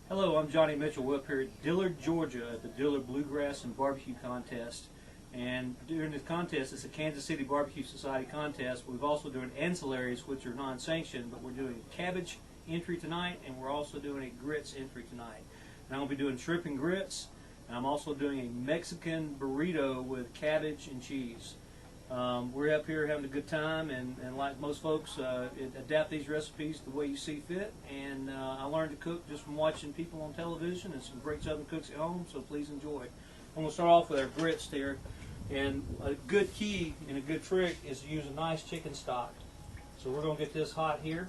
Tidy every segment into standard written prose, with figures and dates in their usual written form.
Hello, I'm Johnny Mitchell. We're up here at Dillard, Georgia at the Dillard Bluegrass and Barbecue Contest. And during this contest, it's a Kansas City Barbecue Society contest. We've also doing ancillaries, which are non-sanctioned, but we're doing cabbage entry tonight, and we're also doing a grits entry tonight. And I'm going to be doing shrimp and grits, and I'm also doing a Mexican burrito with cabbage and cheese. We're up here having a good time, and like most folks, adapt these recipes the way you see fit. And I learned to cook just from watching people on television and some great Southern cooks at home, so please enjoy. I'm going to start off with our grits here. And a good key and a good trick is to use a nice chicken stock. So we're going to get this hot here.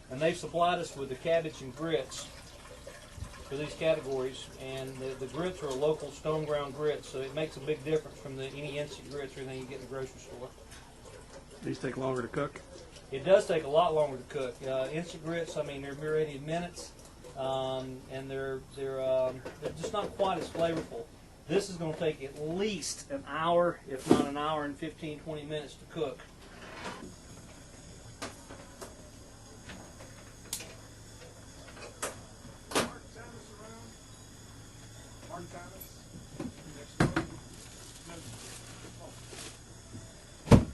And they've supplied us with the cabbage and grits for these categories, and the grits are a local stone ground grits, so it makes a big difference from any instant grits or anything you get in the grocery store. These take longer to cook? It does take a lot longer to cook. Instant grits, I mean, they're ready in minutes, and they're just not quite as flavorful. This is going to take at least an hour, if not an hour and 15-20 minutes to cook.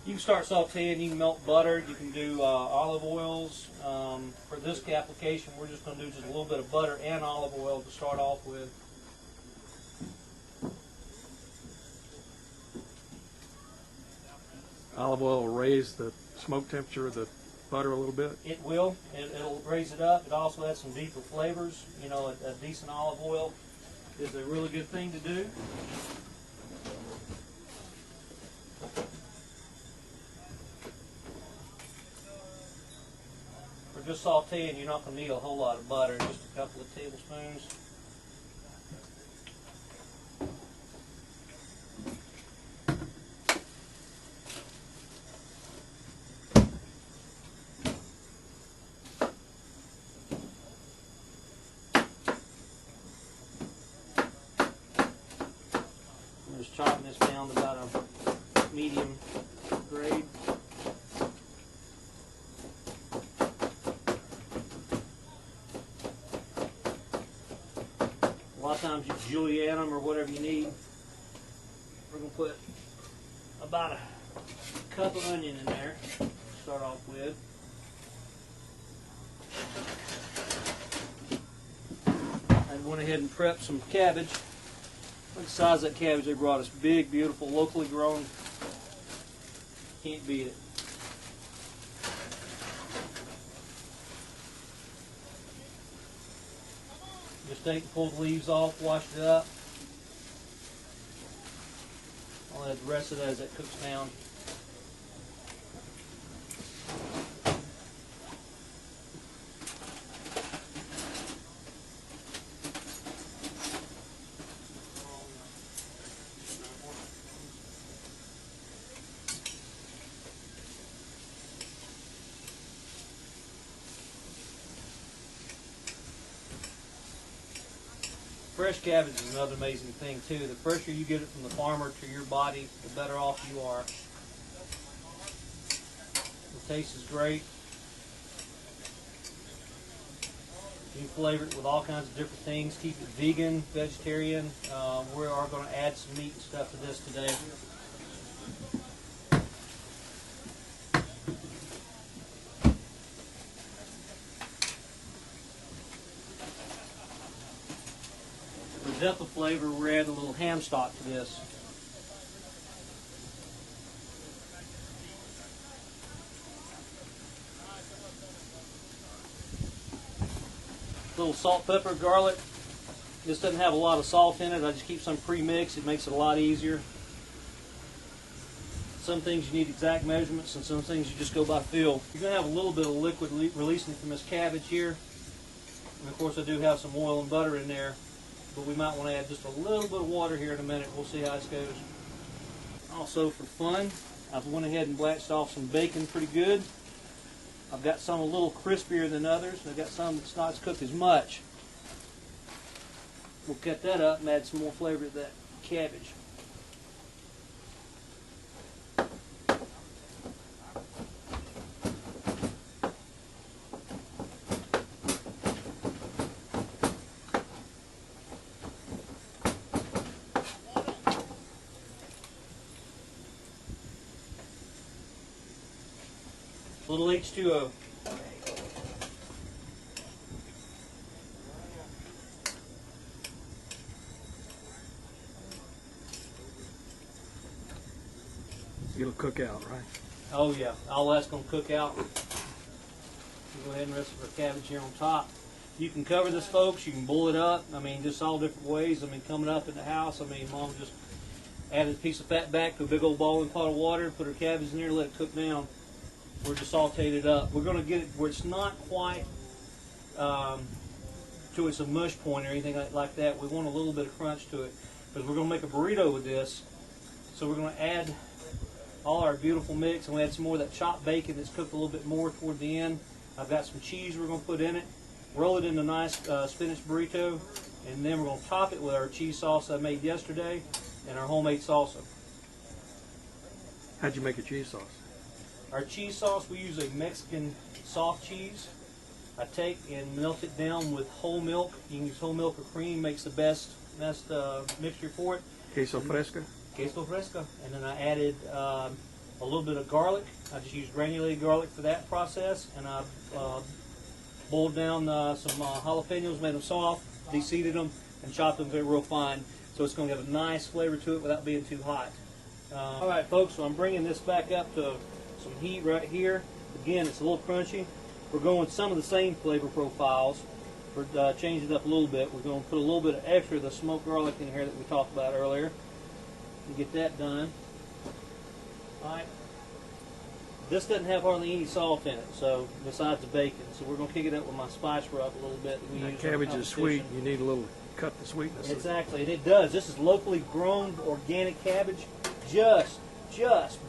You can start sauteing, you can melt butter, you can do olive oils. For this application, we're just going to do just a little bit of butter and olive oil to start off with. Olive oil will raise the smoke temperature of the butter a little bit? It will. It'll raise it up. It also adds some deeper flavors. You know, a decent olive oil is a really good thing to do. For just sauteing, you're not going to need a whole lot of butter, just a couple of tablespoons. I'm just chopping this down to about a medium grade. A lot of times you julienne them or whatever you need. We're going to put about a cup of onion in there to start off with. I went ahead and prepped some cabbage. Look at the size of that cabbage they brought us. Big, beautiful, locally grown. Can't beat it. Just take and pull the leaves off, wash it up. I'll add the rest of that as that cooks down. Fresh cabbage is another amazing thing too. The fresher you get it from the farmer to your body, the better off you are. The taste is great. You can flavor it with all kinds of different things. Keep it vegan, vegetarian. We are going to add some meat and stuff to this today. For depth of flavor, we're adding a little ham stock to this. A little salt, pepper, garlic. This doesn't have a lot of salt in it. I just keep some pre-mixed. It makes it a lot easier. Some things you need exact measurements, and some things you just go by feel. You're going to have a little bit of liquid releasing from this cabbage here. And of course I do have some oil and butter in there, but we might want to add just a little bit of water here in a minute. We'll see how this goes. Also, for fun, I've went ahead and blanched off some bacon pretty good. I've got some a little crispier than others. I've got some that's not cooked as much. We'll cut that up and add some more flavor to that cabbage. A little H2O. It'll cook out, right? Oh yeah, all that's going to cook out. We'll go ahead and rest of our cabbage here on top. You can cover this, folks. You can boil it up. I mean, just all different ways. I mean, coming up in the house, I mean, Mom just added a piece of fat back to a big old boiling pot of water, put her cabbage in there, let it cook down. We're just sauteed it up. We're going to get it where it's not quite to its a mush point or anything like that. We want a little bit of crunch to it because we're going to make a burrito with this. So we're going to add all our beautiful mix, and we add some more of that chopped bacon that's cooked a little bit more toward the end. I've got some cheese we're going to put in it. Roll it in a nice spinach burrito, and then we're going to top it with our cheese sauce I made yesterday and our homemade salsa. How'd you make a cheese sauce? Our cheese sauce, we use a Mexican soft cheese. I take and melt it down with whole milk. You can use whole milk or cream, makes the best mixture for it. Queso fresca? Queso fresca. And then I added a little bit of garlic. I just used granulated garlic for that process, and I boiled down some jalapenos, made them soft, de-seeded them, and chopped them very real fine. So it's going to have a nice flavor to it without being too hot. All right, folks, so I'm bringing this back up to some heat right here. Again, it's a little crunchy. We're going with some of the same flavor profiles. We're changing it up a little bit. We're going to put a little bit of extra of the smoked garlic in here that we talked about earlier and get that done. All right. This doesn't have hardly any salt in it, so besides the bacon. So we're going to kick it up with my spice rub a little bit. That cabbage is sweet. You need a little cut the sweetness. Exactly, and it does. This is locally grown organic cabbage. Just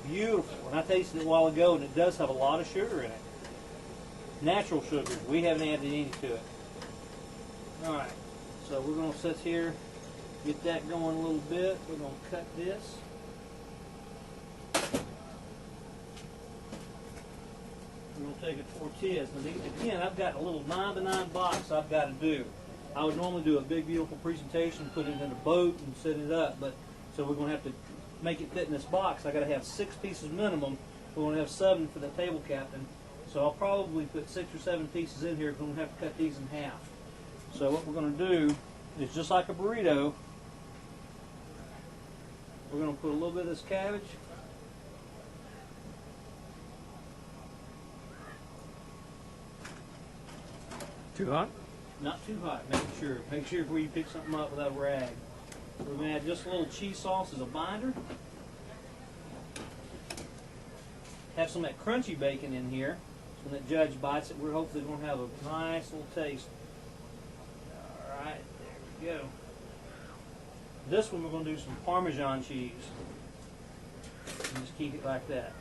beautiful. And I tasted it a while ago, and it does have a lot of sugar in it. Natural sugars. We haven't added any to it. All right, so we're going to sit here, get that going a little bit. We're going to cut this. We're going to take a tortillas. Now, again, I've got a little 9x9 box I've got to do. I would normally do a big, beautiful presentation, put it in a boat, and set it up. But so we're going to have to make it fit in this box. I got to have 6 pieces minimum. We're going to have 7 for the table captain. So I'll probably put 6 or 7 pieces in here. We're going to have to cut these in half. So what we're going to do is just like a burrito. We're going to put a little bit of this cabbage. Too hot? Not too hot, make sure. Make sure before you pick something up with a rag. We're going to add just a little cheese sauce as a binder. Have some of that crunchy bacon in here. When that judge bites it, we're hopefully going to have a nice little taste. All right, there we go. This one we're going to do some Parmesan cheese. And just keep it like that.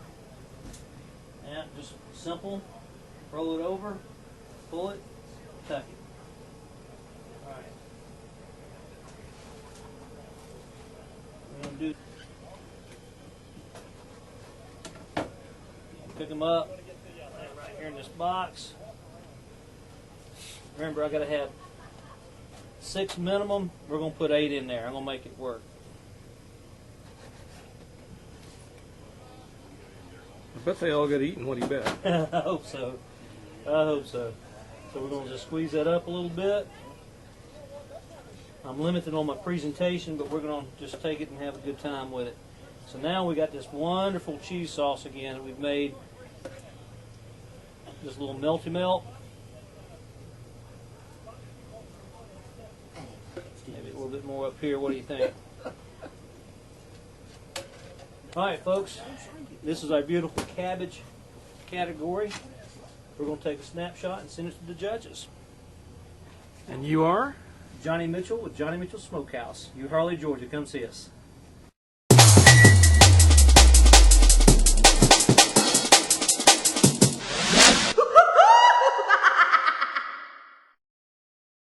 Yeah, just simple. Roll it over, pull it, tuck it. All right. We're going to do. Pick them up right here in this box. Remember, I got to have 6 minimum. We're going to put 8 in there. I'm going to make it work. I bet they all got eaten. What do you bet? I hope so. I hope so. So we're going to just squeeze that up a little bit. I'm limited on my presentation, but we're going to just take it and have a good time with it. So now we got this wonderful cheese sauce again that we've made. This little melty melt. Maybe a little bit more up here. What do you think? All right, folks. This is our beautiful cabbage category. We're going to take a snapshot and send it to the judges. And you are? Johnny Mitchell with Johnny Mitchell Smokehouse. Harley, Georgia. Come see us.